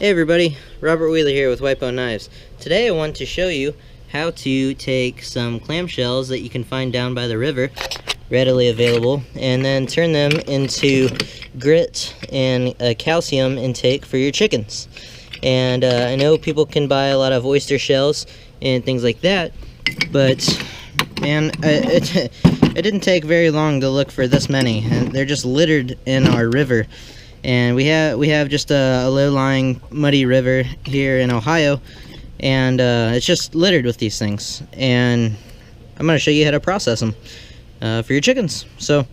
Hey everybody, Robert Wheeler here with Wipo Knives. Today I want to show you how to take some clamshells that you can find down by the river, readily available, and then turn them into grit and a calcium intake for your chickens. And I know people can buy a lot of oyster shells and things like that, but man, it didn't take very long to look for this many, and they're just littered in our river. And we have just a low-lying muddy river here in Ohio, and it's just littered with these things. And I'm going to show you how to process them for your chickens. So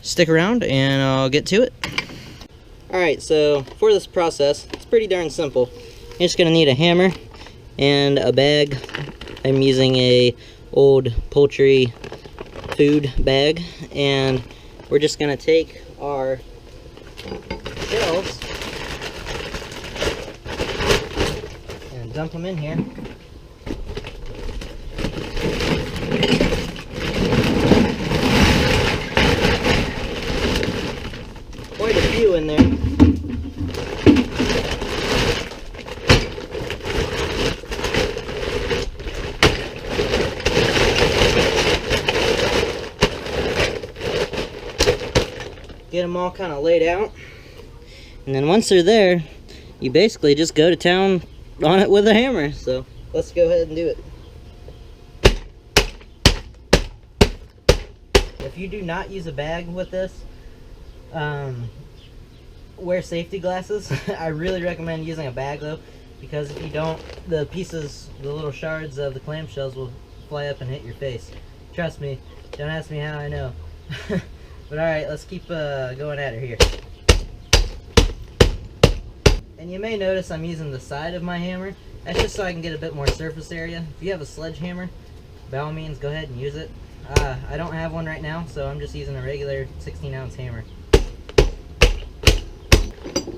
stick around and I'll get to it. Alright, so for this process, it's pretty darn simple. You're just going to need a hammer and a bag. I'm using a old poultry food bag, and we're just going to take our shells and dump them in here. Quite a few in there. Get them all kind of laid out. And then once they're there, you basically just go to town on it with a hammer. So let's go ahead and do it. If you do not use a bag with this, wear safety glasses. I really recommend using a bag though, because if you don't, the pieces, the little shards of the clamshells will fly up and hit your face. Trust me, don't ask me how I know. But alright, let's keep going at it here. And you may notice I'm using the side of my hammer. That's just so I can get a bit more surface area. If you have a sledgehammer, by all means go ahead and use it. I don't have one right now, so I'm just using a regular 16-ounce hammer.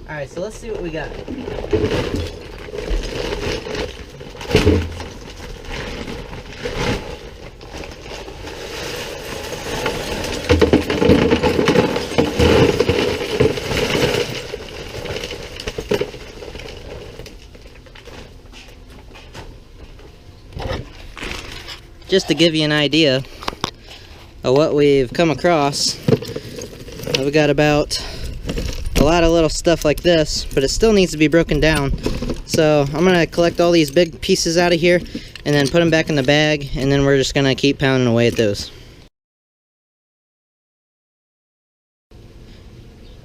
Alright, so let's see what we got. Just to give you an idea of what we've come across, we've got about a lot of little stuff like this, but it still needs to be broken down. So I'm going to collect all these big pieces out of here and then put them back in the bag, and then we're just going to keep pounding away at those.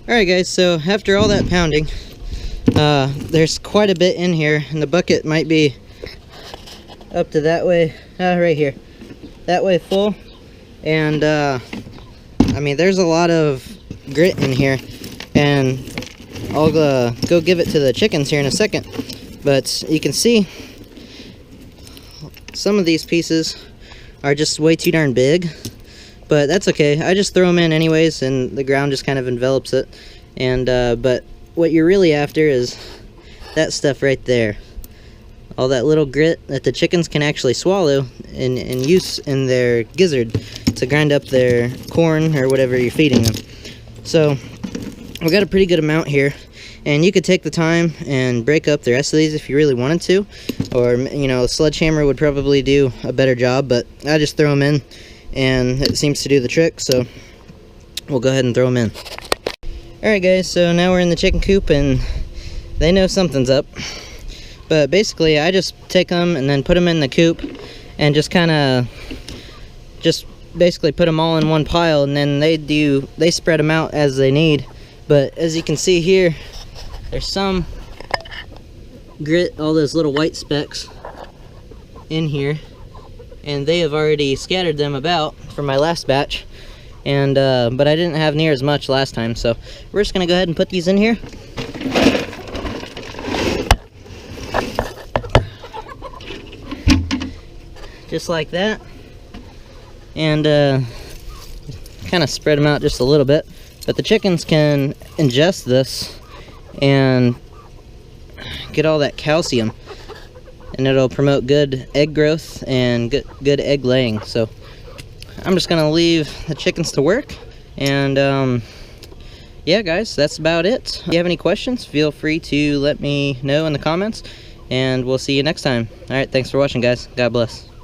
Alright guys, so after all that pounding, there's quite a bit in here, and the bucket might be up to that way, right here, that way full. And I mean, there's a lot of grit in here, and I'll go give it to the chickens here in a second. But you can see some of these pieces are just way too darn big, but that's okay. I just throw them in anyways, and the ground just kind of envelops it. And but what you're really after is that stuff right there. All that little grit that the chickens can actually swallow and use in their gizzard to grind up their corn or whatever you're feeding them. So we got a pretty good amount here, and you could take the time and break up the rest of these if you really wanted to, or you know, a sledgehammer would probably do a better job, but I just throw them in and it seems to do the trick, so we'll go ahead and throw them in. Alright guys, so now we're in the chicken coop and they know something's up. But basically, I just take them and then put them in the coop and just kind of basically put them all in one pile, and then they spread them out as they need. But as you can see here, there's some grit, all those little white specks in here, and they have already scattered them about from my last batch. And but I didn't have near as much last time, so we're just gonna go ahead and put these in here. Just like that, and kind of spread them out just a little bit, but the chickens can ingest this and get all that calcium, and it'll promote good egg growth and good egg laying. So I'm just gonna leave the chickens to work and yeah, guys, that's about it. If you have any questions, feel free to let me know in the comments, and we'll see you next time. All right, thanks for watching, guys. God bless.